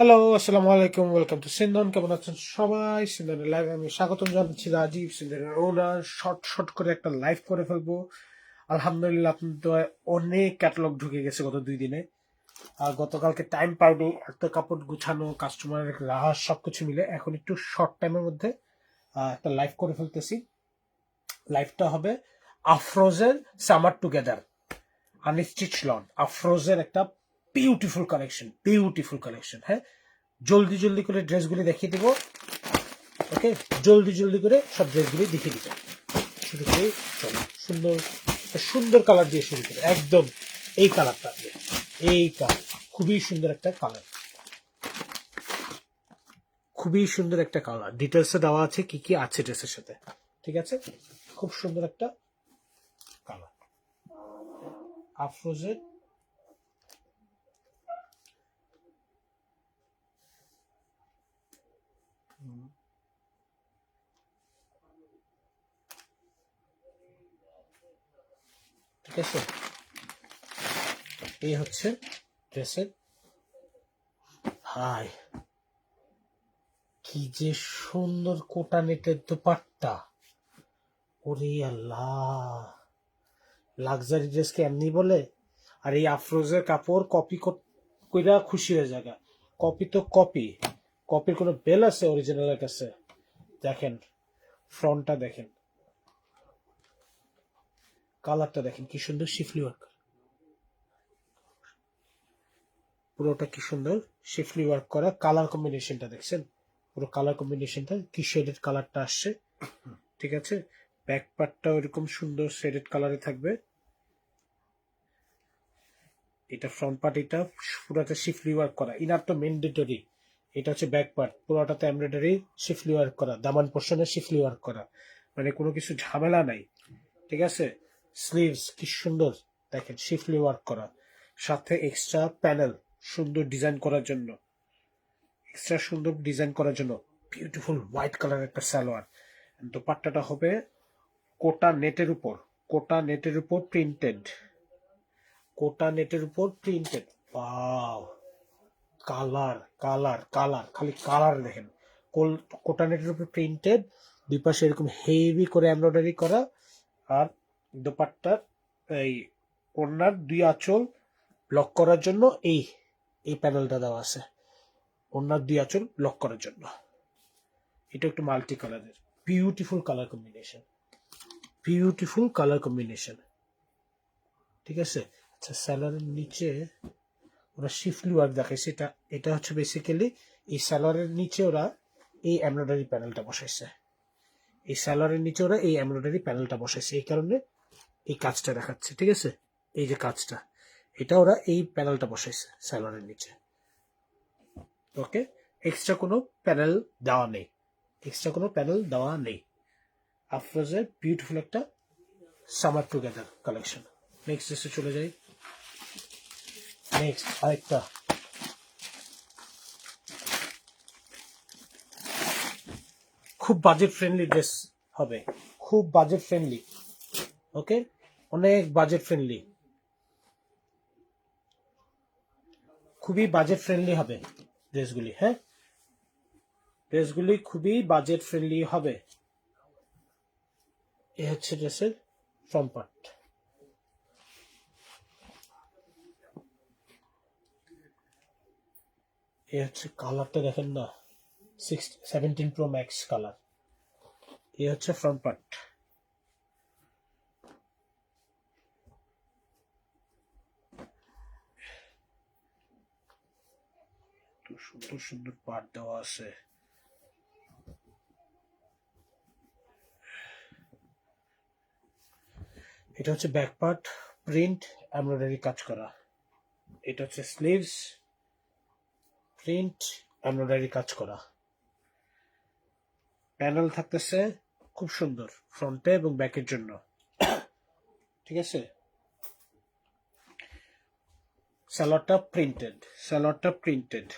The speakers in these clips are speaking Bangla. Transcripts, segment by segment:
হ্যালো, আসসালামু আলাইকুম। Welcome to Sindhon. কেমন আছেন সবাই? সিন্ধনের লাইভে আমি স্বাগতম জানাচ্ছি রাজীব, সিন্ধনের ওনার। শর্ট শর্ট করে একটা লাইভ করে ফেলবো। আলহামদুলিল্লাহ, আপনার তো অনেক ক্যাটালগ ঢুকে গেছে গত 2 দিনে। আর গতকালকে টাইম পাইনি, একটা কাপড় গুছানো, কাস্টমারের রাহাস সবকিছু মিলে এখন একটু শর্ট টাইমের মধ্যে একটা লাইভ করে ফেলতেছি। লাইভটা হবে আফরোজের সামার টুগেদার আনস্টিচ লন। আফরোজের একটা বিউটিফুল কালেকশন। হ্যাঁ, জলদি জলদি করে ড্রেসগুলি দেখিয়ে দিব। ওকে, জলদি জলদি করে সব ড্রেসগুলি দেখিয়ে দিব। শুরু করে চলো, সুন্দর সুন্দর কালার দিয়ে শুরু করে একদম এই কালারটা দিয়ে। এই কালার খুবই সুন্দর একটা কালার, খুবই সুন্দর একটা কালার। ডিটেলসে দেওয়া আছে কি কি আছে ড্রেসের সাথে। ঠিক আছে, খুব সুন্দর একটা কালার আফরোজের। ঠিক আছে, এই হচ্ছে ড্রেসের। হাই, কি যে সুন্দর কোটা নেটের দোপাট্টা! ওরে আল্লাহ, লাক্সারি ড্রেসকে এমনি বলে? আর এই আফরোজের কাপড় কপি কইরা খুশি হয়ে জায়গা। কপি তো কপি, কপির কোনো বেল আছে অরিজিনালের কাছে? দেখেন ফ্রন্টটা, দেখেন কালারটা, দেখেন কি সুন্দর শিফলি ওয়ার্ক। পুরোটা কি সুন্দর শিফলি ওয়ার্ক করা। কালার কম্বিনেশনটা দেখছেন? পুরো কালার কম্বিনেশনটা কি শেডেড কালারটা আসছে। ঠিক আছে, ব্যাক পার্টটাও এরকম সুন্দর শেডেড কালারে থাকবে। এটা ফ্রন্ট পার্ট, এটা পুরোটা শিফলি ওয়ার্ক করা। ইনার তো ম্যান্ডেটরি। এটা হচ্ছে ব্যাক পার্ট, পুরোটাতে এমব্রয়ডারি শিফলি ওয়ার্ক করা, দামান পোর্শনে শিফলি ওয়ার্ক করা, মানে কোনো কিছু ঝামেলা নাই। ঠিক আছে, স্লিভস কি সুন্দর দেখেন, শিফলি ওয়ার্ক করা, সাথে এক্সট্রা প্যানেল সুন্দর ডিজাইন করার জন্য, এক্সট্রা সুন্দর ডিজাইন করার জন্য বিউটিফুল হোয়াইট কালার একটা সালোয়ার। দোপাট্টাটা হবে কোটা নেটের উপর, কোটা নেটের উপর প্রিন্টেড, কোটা নেটের উপর printed. Wow, colour colour colour, খালি কালার দেখেন। কোটা নেটের উপর প্রিন্টেড, দুই পাশে এরকম হেভি করে এমব্রয়ডারি করা। আর দোপাট্টার এই ওড়নার দুই আঁচল লক করার জন্য এই এই প্যানেলটা দেওয়া আছে, ওড়নার দুই আঁচল লক করার জন্য। এটা একটু মাল্টি কালারের beautiful colour combination, beautiful colour combination. ঠিক আছে, আচ্ছা, স্যালোয়ারের নিচে ওরা শিফলি ওয়ার্ক দেখাইছে। এটা এটা হচ্ছে বেসিক্যালি এই স্যালোয়ারের নিচে ওরা এই এমব্রয়ডারি প্যানেলটা বসাইছে। এই স্যালোয়ারের নিচে ওরা এই এমব্রয়ডারি প্যানেলটা বসাইছে, এই কারণে এই কাজটা দেখাচ্ছে। ঠিক আছে, এই যে কাজটা, এটা ওরা এই প্যানেলটা বসাইছে স্যালোয়ারের নিচে। ওকে, এক্সট্রা কোনো প্যানেল দেওয়া নেই, এক্সট্রা কোনো প্যানেল দেওয়া নেই। আফরোজের বিউটিফুল একটা সামার টুগেদার কালেকশন। নেক্সট ড্রেসে চলে যাই। নেক্সট আরেকটা খুব বাজেট ফ্রেন্ডলি ড্রেস হবে, খুব বাজেট ফ্রেন্ডলি। ওকে, অনেক বাজেট ফ্রেন্ডলি, খুবই বাজেট ফ্রেন্ডলি হবে ড্রেসগুলি। হ্যাঁ, ড্রেসগুলি খুবই বাজেট ফ্রেন্ডলি হবে। এ হচ্ছে ড্রেসের ফ্রন্ট পার্ট। এ হচ্ছে কালারটা দেখেন না, 17 Pro Max কালার। এ হচ্ছে ফ্রন্ট পার্ট। সুন্দর সুন্দর পার্ট দেওয়া আছে। এটা হচ্ছে ব্যাক পার্ট, প্রিন্ট এমব্রয়ডারি কাজ করা। এটা হচ্ছে স্লিভস, প্রিন্ট এমব্রয়ডারি কাজ করা। প্যানেল থাকতেছে খুব সুন্দর ফ্রন্টে এবং ব্যাকের জন্য। ঠিক আছে, সালোয়ারটা প্রিন্টেড, সালোয়ারটা প্রিন্টেড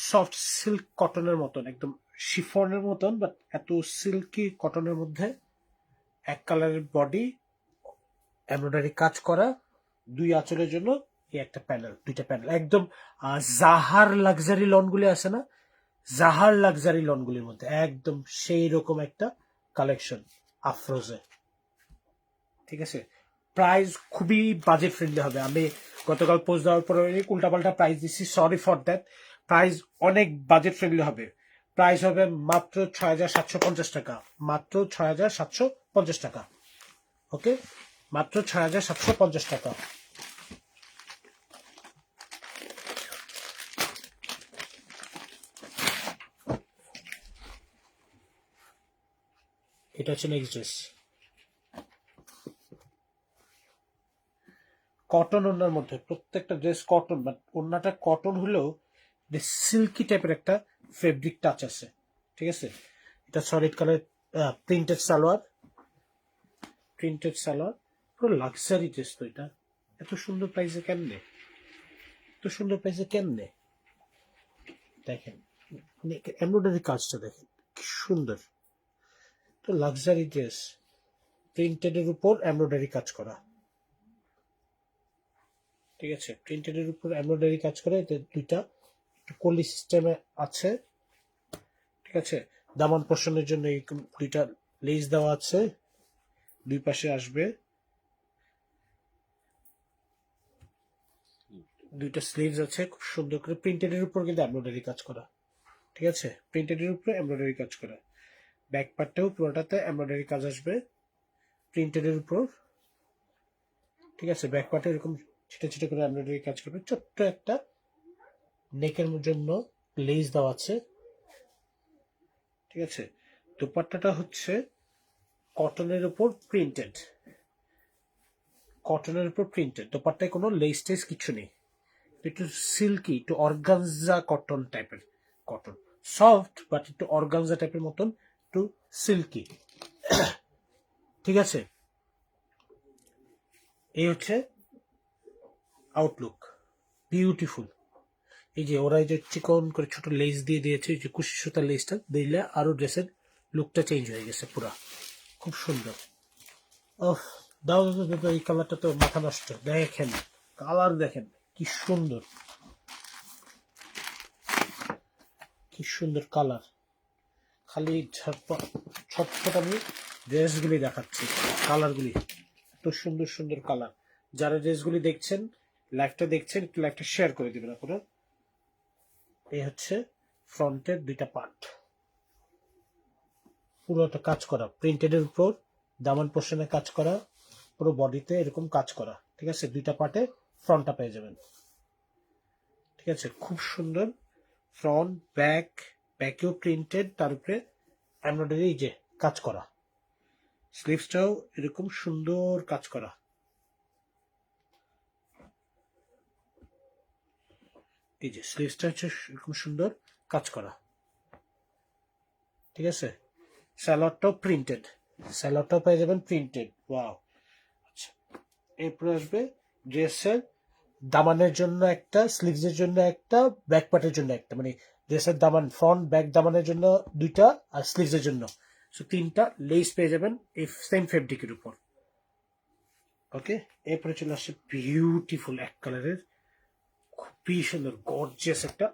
সফট সিল্ক কটনের মতন, একদম শিফনের মতন, বাট এত সিল্কি কটনের মধ্যে এক কালারের বডি, এমব্রয়ডারি কাজ করা, দুই আঁচলের জন্য এই একটা প্যানেল, দুইটা প্যানেল একদম জাহার লাক্সারি লনগুলি আছে না, জাহার লাক্সারি লনগুলির মধ্যে একদম সেই রকম একটা কালেকশন আফরোজে। ঠিক আছে, প্রাইস খুবই বাজেট ফ্রেন্ডলি হবে। আমি গতকাল পোস্ট দেওয়ার পরে উল্টাপাল্টা প্রাইস দিচ্ছি, সরি ফর দ্যাট। প্রাইস অনেক বাজেট ফ্রেন্ডলি হবে। প্রাইস হবে মাত্র 6,750 টাকা, মাত্র 6,750 টাকা। ওকে, মাত্র 6,750 টাকা। এটা হচ্ছে নেক্সট ড্রেস, কটন ওনার মধ্যে, প্রত্যেকটা ড্রেস কটন, বাট ওনাটা কটন হলেও সিল্কি টাইপের একটা ফেব্রিক টাচ আছে। ঠিক আছে, এটা solid colour printed salwar, printed salwar, পুরো লাক্সারি ড্রেস। তো এটা এত সুন্দর প্রাইসে কেমনে, এত সুন্দর প্রাইসে কেমনে? দেখেন এমব্রয়ডারি কাজটা দেখেন কি সুন্দর, তো লাক্সারি ড্রেস, প্রিন্টেড এর উপর এমব্রয়ডারি কাজ করা। ঠিক আছে, প্রিন্টেড এর উপর এমব্রয়ডারি কাজ করে, দুইটা কলি সিস্টেমে আছে। ঠিক আছে, দামান পোর্শনের জন্য দুইটা লেস দেওয়া আছে, দুই পাশে আসবে দুইটা স্লিভস আছে, খুব সুন্দর করে প্রিন্টেড এর উপর কিন্তু এমব্রয়ডারি কাজ করা। ঠিক আছে, প্রিন্টেড এর উপরে এমব্রয়ডারি কাজ করা। ব্যাক পার্টটাও পুরোটাতে এমব্রয়ডারি কাজ আসবে প্রিন্টেড এর উপর। ঠিক আছে, ব্যাক পার্টে এরকম ছিটে ছিটে করে এমব্রয়ডারি কাজ করবে। ছোট্ট একটা নেকের জন্য লেস দেওয়া আছে। ঠিক আছে, দুপাট্টাটা হচ্ছে কটনের উপর প্রিন্টেড, কটনের উপর প্রিন্টেড, দুপাট্টায় কোনো লেস টেস কিছু নেই, একটু সিল্কি, একটু অর্গানজা কটন টাইপের, কটন সফট বাট একটু অর্গানজা টাইপের মতন, একটু সিল্কি। ঠিক আছে, এই হচ্ছে আউটলুক, বিউটিফুল। এই যে ওরা এই যে চিকন করে ছোট লেস দিয়ে দিয়েছে, যে কুশি সুতার লেসটা দিলে আরো ড্রেসের লুকটা চেঞ্জ হয়ে গেছে পুরা, খুব সুন্দর। ওহ, দাও দাও দাও, এই কালারটা তো মাথা নষ্ট। দেখেন কালার, দেখেন কি সুন্দর, কি সুন্দর কালার। খালি ছটফট আমি ড্রেসগুলি দেখাচ্ছি, কালারগুলি এত সুন্দর সুন্দর কালার। যারা ড্রেসগুলি দেখছেন, লাইভটা দেখছেন, একটু লাইভটা শেয়ার করে দিবেন আপনারা। এই হচ্ছে ফ্রন্টের দুইটা পার্ট, পুরোটা কাজ করা প্রিন্টেড এর উপর, দামান পোর্শনে কাজ করা, পুরো বডিতে এরকম কাজ করা। ঠিক আছে, দুইটা পার্টে ফ্রন্টটা পেয়ে যাবেন। ঠিক আছে, খুব সুন্দর ফ্রন্ট ব্যাক, ব্যাকেও প্রিন্টেড, তার উপরে এমব্রয়ডারি যে কাজ করা, স্লিভসটাও এরকম সুন্দর কাজ করা। এই যে স্লিভসটা হচ্ছে এরকম সুন্দর কাজ করা। ঠিক আছে, স্যালোয়ারটাও প্রিন্টেড, স্যালোয়ারটাও পেয়ে যাবেন প্রিন্টেড। ওয়াও। আচ্ছা, এরপরে আসবে ড্রেসের দামানের জন্য একটা, স্লিভসের জন্য একটা, ব্যাক পার্টের জন্য একটা, মানে ড্রেসের দামান ফ্রন্ট ব্যাক দামানের জন্য দুইটা, আর স্লিভসের জন্য তিনটা লেস পেয়ে যাবেন এই সেম ফেব্রিকের উপর। ওকে, এরপরে চলে আসছে বিউটিফুল এক কালারের, খুবই সুন্দর গর্জিয়াস একটা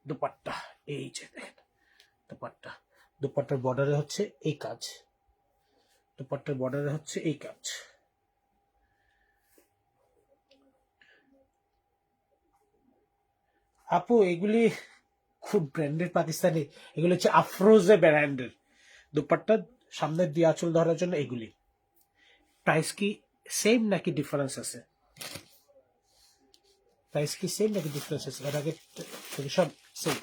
দুপাট্টা। এই যে দেখেন দুপাট্টা, দুপাট্টার বর্ডারে হচ্ছে এই কাজ, দুপাট্টার বর্ডারে হচ্ছে এই কাজ। আপু এগুলি খুব ব্র্যান্ডেড পাকিস্তানি, এগুলি হচ্ছে আফরোজে ব্র্যান্ডের দুপাট্টা, সামনের দিয়ে আঁচল ধরার জন্য এগুলি। প্রাইস কি সেম নাকি ডিফারেন্স আছে? প্রাইস কি সেম নাকি ডিফারেন্স আছে? এর আগে সব সেম?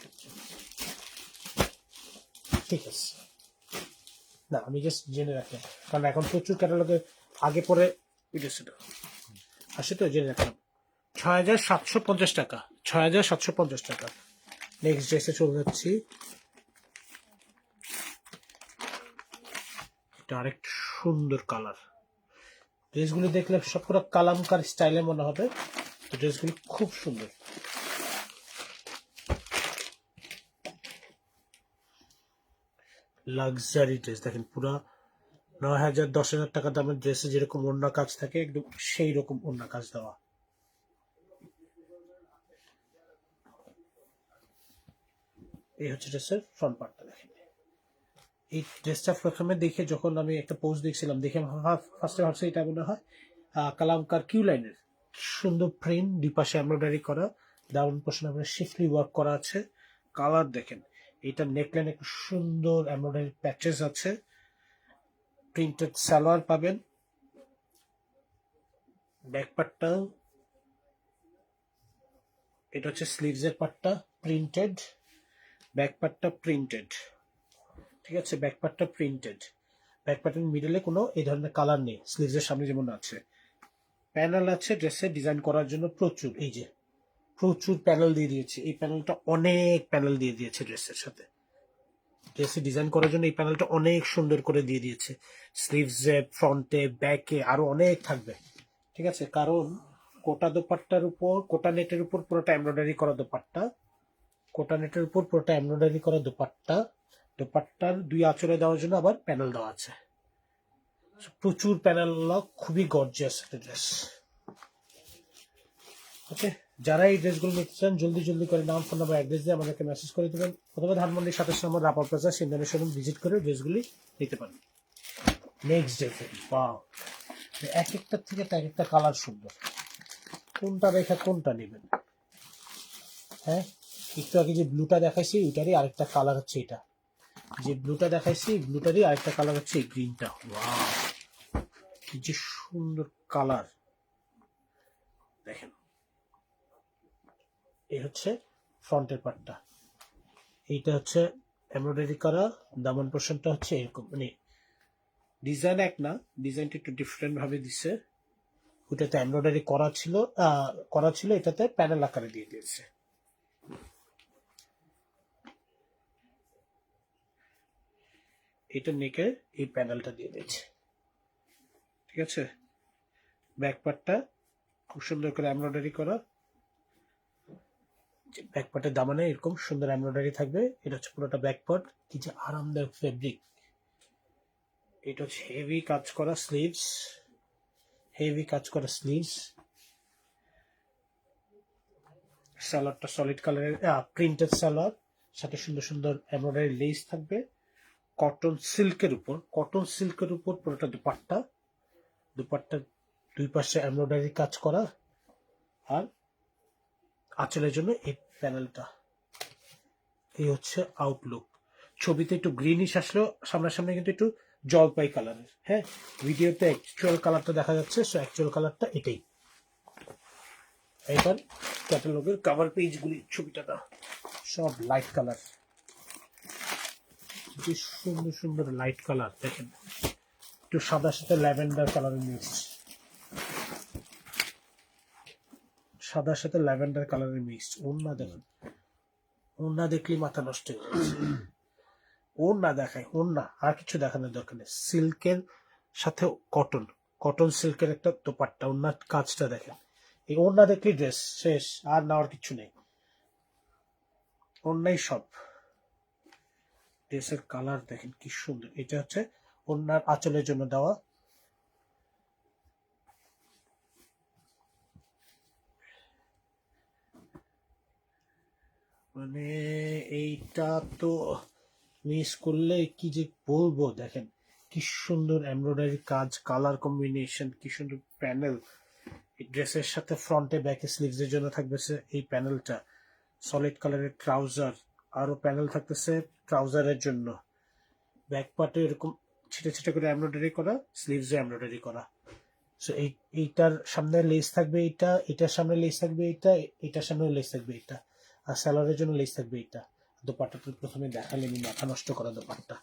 ঠিক আছে, না আমি জাস্ট জেনে রাখলাম, কারণ এখন প্রচুর ক্যাটালগে আগে পরে আসে, তো জেনে রাখলাম। 6,750 টাকা, 6,750 টাকা। নেক্সট ড্রেসে চলে যাচ্ছি, এটা আরেক সুন্দর কালার। ড্রেসগুলি দেখলে সবকটা কালামকার স্টাইলে মনে হবে, তো ড্রেসগুলি খুব সুন্দর। লাক্সারি ড্রেস দেখেন, পুরা 9,000 10,000 টাকা দামের ড্রেসে যেরকম ওড়না কাজ থাকে, একদম সেই রকম ওড়না কাজ দেওয়া। এই হচ্ছে ড্রেসের ফ্রন্ট পার্টটা দেখেন। এই ড্রেসটা প্রথমে দেখে যখন আমি একটা পোস্ট দেখছিলাম, দেখে ফার্স্টে ভাবছি এটা মনে হয় কালামকার কিউ লাইনের সুন্দর প্রিন্ট, দুই পাশে এমব্রয়ডারি করা, ডাউন পোর্শন আপনার শিফলি ওয়ার্ক করা আছে। কালার দেখেন, এটা নেকলাইন একটু সুন্দর এমব্রয়ডারি প্যাচেস আছে, প্রিন্টেড সালোয়ার পাবেন। ব্যাক পার্টটা, এটা হচ্ছে স্লিভসের পার্টটা প্রিন্টেড, ব্যাক পার্টটা প্রিন্টেড, ঠিক আছে, ব্যাক পার্টটা প্রিন্টেড। ব্যাক পার্টের মিডলে কোনো এই ধরনের কালার নেই, স্লিভসের সামনে যেমন আছে। প্যানেল আছে ড্রেসে ডিজাইন করার জন্য প্রচুর, এই যে প্রচুর প্যানেল দিয়ে দিয়েছে। এই প্যানেলটা অনেক প্যানেল দিয়ে দিয়েছে ড্রেসের সাথে, ড্রেসে ডিজাইন করার জন্য এই প্যানেলটা অনেক সুন্দর করে দিয়ে দিয়েছে। স্লিভসে, ফ্রন্টে, ব্যাকে আরো অনেক থাকবে, ঠিক আছে। কারণ কোটা দোপাট্টার উপর, কোটা নেটের উপর পুরোটা এমব্রয়ডারি করা দোপাট্টা, কোটা নেটের উপর পুরোটা এমব্রয়ডারি করা দোপাট্টা, দোপাট্টার দুই আঁচড়ে দেওয়ার জন্য আবার প্যানেল দেওয়া আছে। প্রচুর প্যানেল, খুবই গর্জিয়াস একটা ড্রেস। ওকে, যারা এই ড্রেসগুলো নিতে চান জলদি জলদি করে নাম, ফোন নাম্বার, অ্যাড্রেস দিয়ে আমাদেরকে মেসেজ করে দেবেন, অথবা ধানমন্ডি 27 নম্বর রাপার প্লাজা সিন্দানের শোরুম ভিজিট করে ড্রেসগুলি নিতে পারেন। নেক্সট ড্রেস, ওয়াও, এক একটার থেকে এক একটা কালার সুন্দর, কোনটা রেখা কোনটা নেবেন। হ্যাঁ, একটু আগে যে ব্লুটা দেখাইছি ওইটারই আরেকটা কালার হচ্ছে এটা, যে ব্লুটা দেখাইছি ব্লুটারই আরেকটা কালার হচ্ছে এই গ্রিনটা। ওয়াও, কি যে সুন্দর কালার দেখেন। এই হচ্ছে ফ্রন্টের পার্টটা, এইটা হচ্ছে এমব্রয়ডারি করা, দামান পোর্শনটা হচ্ছে এরকম, মানে ডিজাইন এক না, ডিজাইনটা একটু ডিফারেন্ট ভাবে দিছে। ওটাতে এমব্রয়ডারি করা ছিল, এটাতে প্যানেল আকারে দিয়ে দিয়েছে। এটা নেকে এই প্যানেলটা দিয়ে দিয়েছে, ঠিক আছে। ব্যাক পার্টটা খুব সুন্দর করে এমব্রয়ডারি করা, ব্যাক পার্টের দামানে এরকম সুন্দর এমব্রয়ডারি থাকবে। এটা হচ্ছে পুরোটা ব্যাক পার্ট, কি যে আরামদায়ক ফেব্রিক। এটা হচ্ছে হেভি কাজ করা স্লিভস, হেভি কাজ করা স্লিভস। সালোয়ারটা সলিড কালারের প্রিন্টেড সালোয়ার, সাথে সুন্দর সুন্দর এমব্রয়ডারি লেস থাকবে। কটন সিল্কের উপর পুরোটা দুপাট্টা, দুপাট্টার দুই পাশে এমব্রয়ডারি কাজ করা, আর আঁচলের জন্য এই প্যানেলটা। এই হচ্ছে আউটলুক। ছবিতে একটু গ্রিনিশ আসলেও সামনাসামনি কিন্তু একটু জলপাই কালারের। হ্যাঁ, ভিডিওতে অ্যাকচুয়াল কালারটা দেখা যাচ্ছে, সো অ্যাকচুয়াল কালারটা এটাই। এবার ক্যাটালগের কভার পেজগুলি, ছবিটা সব লাইট কালার, যে সুন্দর সুন্দর লাইট কালার দেখেন, একটু সাদার সাথে ল্যাভেন্ডার কালারের মিক্স, সাদার সাথে ল্যাভেন্ডার কালারের মিক্স। ওড়না দেখেন, ওড়না দেখলেই মাথা নষ্ট হয়ে যাচ্ছে। ওড়না দেখায়, ওড়না আর কিছু দেখানোর দরকার নেই। সিল্কের সাথে কটন, কটন সিল্কের একটা দোপাট্টা, ওড়নার কাজটা দেখেন। এই ওড়না দেখলেই ড্রেস শেষ, আর নেওয়ার কিছু নেই, ওড়নাই সব। ড্রেসের কালার দেখেন কি সুন্দর। এটা হচ্ছে ওড়নার আঁচলের জন্য দেওয়া, মানে এইটা তো মিস করলে কি যে বলবো। দেখেন কি সুন্দর এমব্রয়ডারি কাজ, কালার কম্বিনেশন, কি সুন্দর প্যানেল। এই ড্রেসের সাথে ফ্রন্টে ব্যাকে স্লিভসের জন্য থাকতেছে এই প্যানেলটা, সলিড কালারের ট্রাউজার, আরো প্যানেল থাকতেছে ট্রাউজারের জন্য। ব্যাক পার্টে এরকম ছিটে ছিটে করে এমব্রয়ডারি করা, স্লিভসে এমব্রয়ডারি করা। সো এইটার সামনে লেস থাকবে এইটা, এটার সামনে লেস থাকবে এইটা, এটার সামনে লেস থাকবে এইটা, আর স্যালোয়ারের জন্য লেস থাকবে এইটা। দোপাট্টাটা প্রথমে দেখালে আমি মাথা নষ্ট করা দোপাট্টা।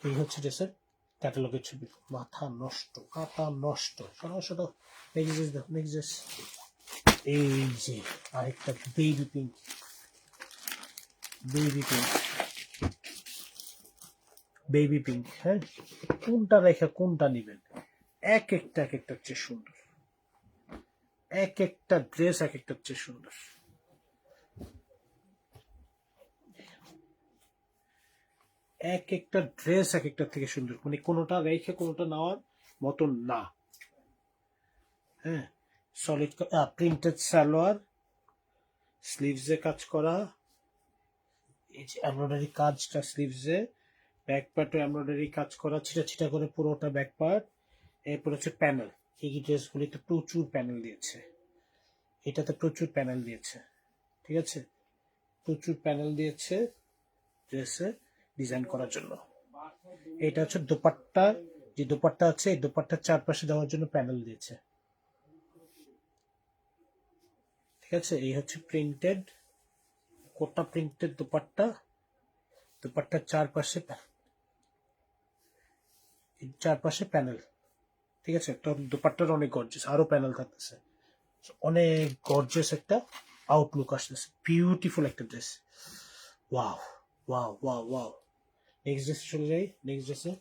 এই হচ্ছে ড্রেসের ক্যাটালগের ছবি, মাথা নষ্ট, মাথা নষ্ট। সরাসরি নেক্সট দেখো, নেক্সট এই যে আরেকটা baby pink, baby pink, baby pink. হ্যাঁ, কোনটা রেখে কোনটা নিবেন, এক একটা চেয়ে সুন্দর, এক একটা ড্রেস এক একটা চেয়ে সুন্দর। এক একটা ড্রেস এক একটা থেকে সুন্দর, মানে কোনোটা রেখে কোনোটা নেওয়ার মতন না। হ্যাঁ, সলিড প্রিন্টেড সালোয়ার, স্লিভসে কাজ করা, এই যে এমব্রয়ডারি কাজটা স্লিভসে, ব্যাক পার্টও এমব্রয়ডারি কাজ করা ছিটা ছিটা করে পুরোটা ব্যাক পার্ট। এরপর হচ্ছে প্যানেল, এই ড্রেসগুলিতে প্রচুর প্যানেল দিয়েছে, এটাতে প্রচুর প্যানেল দিয়েছে, ঠিক আছে, প্রচুর প্যানেল দিয়েছে ড্রেসে ডিজাইন করার জন্য। এটা হচ্ছে দোপাট্টা, যে দোপাট্টা আছে এই দোপাট্টার চারপাশে দেওয়ার জন্য প্যানেল দিয়েছে, ঠিক আছে। এই হচ্ছে প্রিন্টেড, কোটা প্রিন্টেড দোপাট্টা, দোপাট্টার চারপাশে প্যানেল, ঠিক আছে। তো দোপাট্টার অনেক গর্জিয়াস, আরো প্যানেল থাকতেছে, অনেক গর্জিয়াস একটা আউটলুক আসতেছে, বিউটিফুল একটা dress. Wow wow wow wow. Next ড্রেসে চলে যাই। নেক্সট ড্রেসে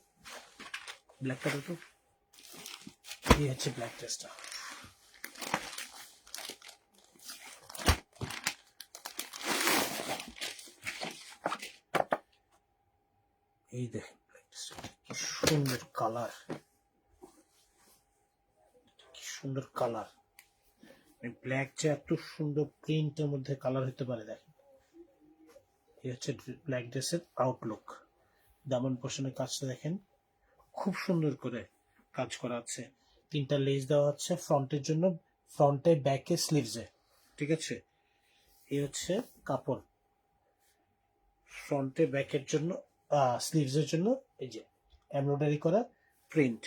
ব্ল্যাকটা দেখো, এই হচ্ছে ব্ল্যাক ড্রেসটা। এই দেখেন ব্ল্যাক ড্রেসটা, কি সুন্দর কালার, কি সুন্দর কালার। ব্ল্যাক যে এত সুন্দর প্রিন্টের মধ্যে কালার হতে পারে দেখেন। এই হচ্ছে ব্ল্যাক ড্রেসের আউটলুক। দামন পোর্শনের কাজটা দেখেন, খুব সুন্দর করে কাজ করা আছে, তিনটা লেস দেওয়া আছে ফ্রন্টের জন্য, ফ্রন্টে ব্যাকে স্লিভসে, ঠিক আছে। এই হচ্ছে কাপড়, ফ্রন্টে ব্যাকের জন্য স্লিভসের জন্য এই যে এমব্রয়ডারি করা প্রিন্ট।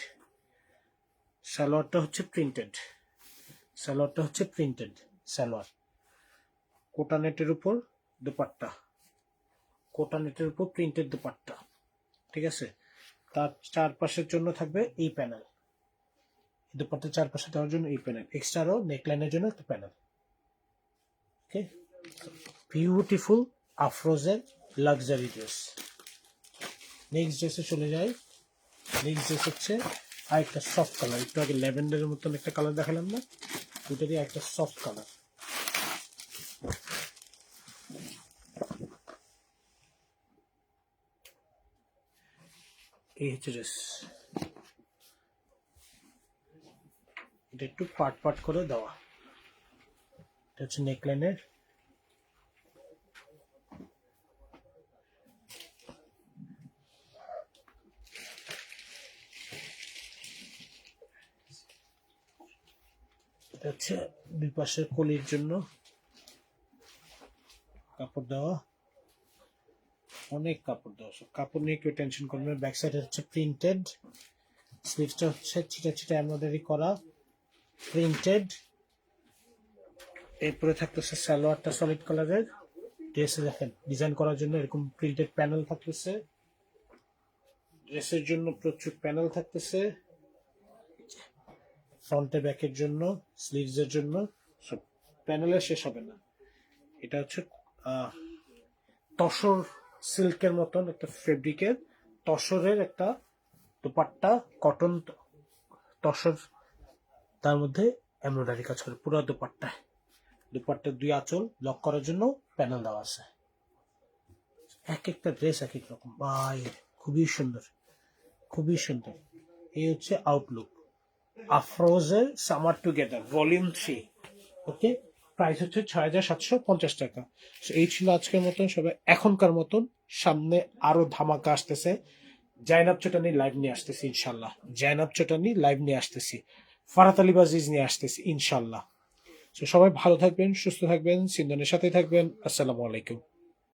সালোয়ারটা হচ্ছে প্রিন্টেড, সালোয়ারটা হচ্ছে প্রিন্টেড সালোয়ার। কোটা নেটের উপর দুপাট্টা, কোটা নেটের উপর প্রিন্টেড দুপাট্টা, ঠিক আছে। তার চারপাশের জন্য থাকবে এই প্যানেল, দুপাট্টার চারপাশে দেওয়ার জন্য এই প্যানেল, এক্সট্রা আরো নেকলাইনের জন্য একটা প্যানেল। ওকে, বিউটিফুল আফরোজের লাক্সারি ড্রেস। নেক্সট ড্রেসে চলে যাই। নেক্সট ড্রেস হচ্ছে আরেকটা সফট কালার, একটু আগে ল্যাভেন্ডারের মতন একটা কালার দেখালাম না, ওটারই একটা সফট কালার। এই হচ্ছে ড্রেস, এটা একটু পার্ট পার্ট করে দেওয়া, এটা হচ্ছে নেকলাইনের, এটা হচ্ছে দুই পাশের কলির জন্য কাপড় দেওয়া, অনেক কাপড় দেওয়া, সব কাপড় নিয়ে কেউ টেনশন করবে না। ব্যাক সাইড হচ্ছে প্রিন্টেড, স্লিভসটা হচ্ছে ছিটা ছিটা এমব্রয়ডারি করা প্রিন্টেড। এরপরে থাকতেছে সালোয়ারটা সলিড কালারের, ড্রেসে দেখেন ডিজাইন করার জন্য এরকম প্রিন্টেড প্যানেল থাকতেছে, ড্রেসের জন্য প্রচুর প্যানেল থাকতেছে, ফ্রন্টে ব্যাকের জন্য, স্লিভসের জন্য, সব প্যানেলে শেষ হবে না। এটা হচ্ছে তসর সিল্কের মতন একটা ফেব্রিকের, তসরের একটা দুপাট্টা, কটন তসর, তার মধ্যে এমব্রয়ডারি কাজ করে পুরো দুপাট্টায়, দুপাট্টার দুই আঁচল লক করার জন্য প্যানেল দেওয়া আছে। এক একটা ড্রেস এক এক রকম ভাই, খুবই সুন্দর, খুবই সুন্দর। এই হচ্ছে আউটলুক আফরোজের সামার টুগেদার ভলিউম 3। ওকে, প্রাইস হচ্ছে ৬,৭৫০ টাকা। এই ছিল আজকের মতন, সবাই এখনকার মতন। সামনে আরো ধামাকা আসতেছে, জাইনাব চটানি লাইভ নিয়ে আসতেছি ইনশাল্লাহ, জাইনাব চটানি লাইভ নিয়ে আসতেছি, ফারাত আলী বাজিজ নিয়ে আসতেছি ইনশাল্লাহ। সবাই ভালো থাকবেন, সুস্থ থাকবেন, সিন্ধনের সাথে থাকবেন। আসসালামু আলাইকুম।